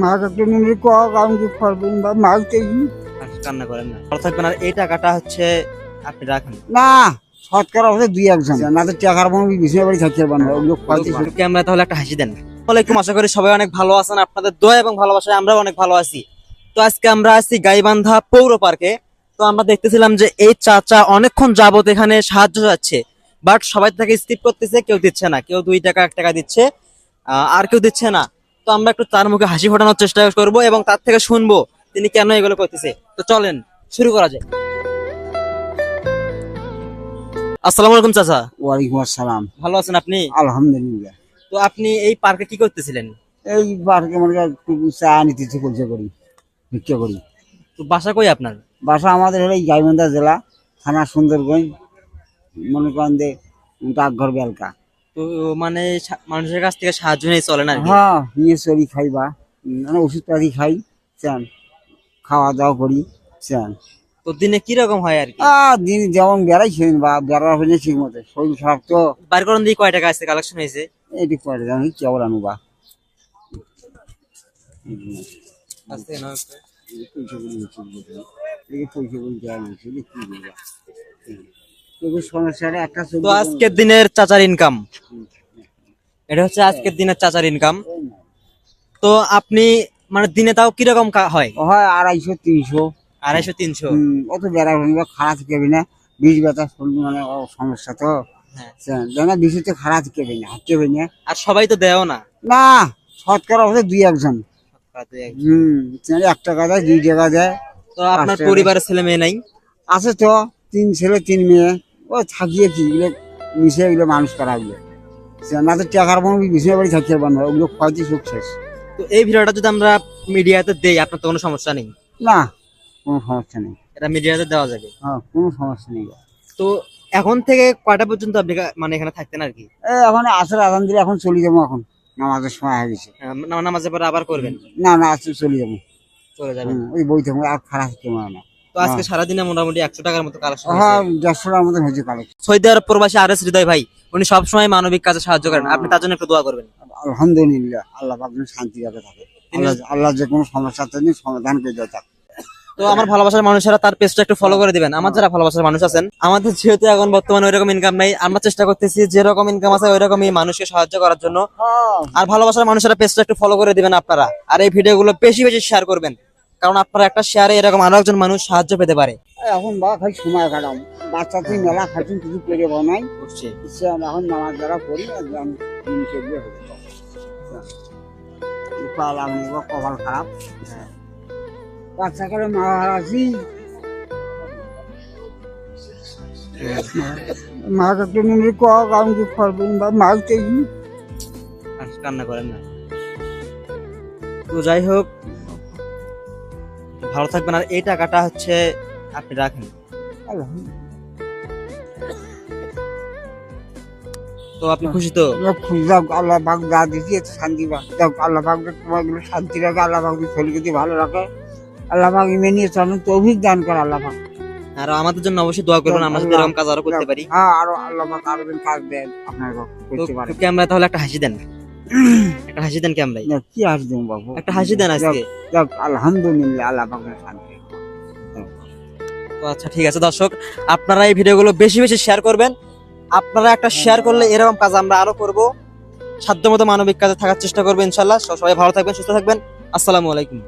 মাছ একটা নিলে আমি কি করবেন বা মাছ চাইছি কান্না করেন না, ভালো থাকবেন। আর এই টাকাটা হচ্ছে আপনি রাখেন। না শতকরা হচ্ছে দুই একজন না তো টাকার কোনো বিছানা বাড়ি থাকতে পারবেন না ওগুলো খাইতে ক্যামেরা তাহলে একটা হাসি দেন। ওয়ালাইকুম, আশা করি সবাই অনেক ভালো আছেন। আপনাদের দোয়া এবং ভালোবাসায় আমরাও অনেক ভালো আছি। তো আজকে আমরা আছি গাইবান্ধা পৌর পার্কে। তো আমরা দেখতেছিলাম যে এই চাচা অনেকক্ষণ যাবত এখানে সাহায্য যাচ্ছে, বাট সবাই তাকে স্কিপ করতেছে, কেউ দিচ্ছে না। কেউ 2 টাকা 1 টাকা দিচ্ছে, আর কেউ দিচ্ছে না। তো আমরা একটু তার মুখে হাসি ফোটানোর চেষ্টা করব এবং তার থেকে শুনবো তিনি কেন এগুলো করতেছে। তো চলেন শুরু করা যায়। আসসালামু আলাইকুম চাচা। ওয়ালাইকুম আসসালাম। ভালো আছেন আপনি? আলহামদুলিল্লাহ। তো আপনি এই পার্কে কি করতেছিলেন? এই পার্কে মনে একটু চা নিতে করছে করি ভিক্ষা করি। তো বাসা কই আপনার? বাসা আমাদের হলো এই গাইবান্ধা জেলা, থানা সুন্দরগঞ্জ, মনে করেন যে ডাকঘর বেলকা। তো মানে মানুষের কাছ থেকে সাহায্য নিয়ে চলেন আর কি? হ্যাঁ নিয়ে চলি খাইবা, মানে ওষুধপাতি খাই চান, খাওয়া দাওয়া করি চান। তো দিনে কি রকম হয় আর কি? দিন যেমন বেড়াইছেন বা বেড়া হয়েছে ঠিক মতো, শরীর খারাপ তো বার করুন দিয়ে কয় টাকা আছে কালেকশন হয়েছে? এটি করে জানি কেবল আনুবা আজকে না সমস্যাটা একটা। তো আজকের দিনের চাচার ইনকাম, এটা হচ্ছে আজকের দিনের চাচার ইনকাম। তো আপনি মানে দিনে তাও কিরকম হয়? হয় 250-300। 250-300? অত বেড়া হইবা খারাপ কেবি না, বিষ ব্যথা শরীর মানে সমস্যা তো হ্যাঁ। জানা বেশি তো খারাপ কেবি না কেবি না। আর সবাই তো দেও না। না শতকরা হচ্ছে দুই একজন। 1 টাকা দেয়, 2 টাকা দেয়। তো আপনার পরিবারের ছেলে মেয়ে নাই? আছে তো 3 ছেলে 3 মেয়ে। ও থাকিয়ে কি এগুলো মিশে এগুলো মানুষ করা এগুলো না তো টাকার কোনো বিছানা বাড়ি থাকতে পারবেন না ওগুলো খাইতে সব শেষ। তো এই ভিডিওটা যদি আমরা মিডিয়াতে দেই আপনার তো কোনো সমস্যা নেই? না কোনো সমস্যা নেই, এটা মিডিয়াতে দেওয়া যাবে। হ্যাঁ কোনো সমস্যা নেই। তো এখন থেকে কয়টা পর্যন্ত আপনি মানে এখানে থাকতেন আর কি? এখন আসলে আদান দিলে এখন চলে যাবো, এখন নামাজের সময় হয়ে গেছে। নামাজের পরে আবার করবেন? না না আজকে চলে যাবো, চলে যাবেন? ওই বই থাকবো আর খারাপ হতে পারে না। তো আজকে সারাদিনে মোটামুটি 100 টাকার মতো কালেকশন হ্যাঁ 150 টাকার মতো হয়েছে কালেকশন। সৌদি আরব প্রবাসী আরএস হৃদয় ভাই, উনি সবসময় মানবিক কাজে সাহায্য করেন, আপনি তার জন্য একটু দোয়া করবেন। আলহামদুলিল্লাহ, আল্লাহ পাক যেন শান্তি রাখে থাকে, আল্লাহ যে কোনো সমস্যা তিনি সমাধান করে দেয় থাকে। তো আমার ভালোবাসার মানুষেরা তার পেজটা একটু ফলো করে দিবেন। আমার যারা ভালোবাসার মানুষ আছেন, আমাদের যেহেতু এখন বর্তমানে ওইরকম ইনকাম নাই, আমরা চেষ্টা করতেছি যেরকম ইনকাম আছে ওইরকমই মানুষকে সাহায্য করার জন্য। আর ভালোবাসার মানুষেরা পেজটা একটু ফলো করে দিবেন আপনারা। আর এই ভিডিওগুলো বেশি বেশি শেয়ার করবেন, কারণ আপনারা একটা শেয়ারে এরকম আরো একজন মানুষ সাহায্য পেতে পারে। এখন বা খাই সময় কাটাম, বাচ্চা তুই মেলা খাইছেন কিছু পেরে বানাই বুঝছি। এখন নামাজ যারা করি একদম জিনিসের দিয়ে হয়ে কপাল খারাপ। বাচ্চা করে মা হারাছি, মাছ একটা নিলে আমি কি করবেন বা মাছ চাইছি। কান্না করেন না। তো যাই হোক, ভালো থাকবেন। আর এই টাকাটা হচ্ছে আপনি রাখেন। তো আপনি খুশি তো? খুশি যাক, আল্লাহ পাক যা দিচ্ছি শান্তি পাক যাক, আল্লাহ পাক তোমার শান্তি রাখে, আল্লাহ পাক শরীর যদি ভালো রাখে, আল্লাহ পাক ইমে নিয়ে চলেন তৌফিক দান করে আল্লাহ পাক। আর আমাদের জন্য অবশ্যই দোয়া করবেন, আমরা যদি এরকম কাজ আরো করতে পারি। হ্যাঁ আরো আল্লাহ পাক আরো দিন কাজ দেন আপনার করতে পারে। ক্যামেরা তাহলে একটা হাসি দেন, একটা হাসি দেন ক্যামেরায়। কি হাসি দেন বাবু, একটা হাসি দেন আজকে। যাক আলহামদুলিল্লাহ, আল্লাহ পাকের শান্তি। তো আচ্ছা ঠিক আছে দর্শক, আপনারা এই ভিডিওগুলো বেশি বেশি শেয়ার করবেন। আপনারা একটা শেয়ার করলে এরকম কাজ আমরা আরো করব, সাধ্যমতো মানবিক কাজে থাকার চেষ্টা করবো ইনশাল্লাহ। সবাই ভালো থাকবেন, সুস্থ থাকবেন। আসসালামু আলাইকুম।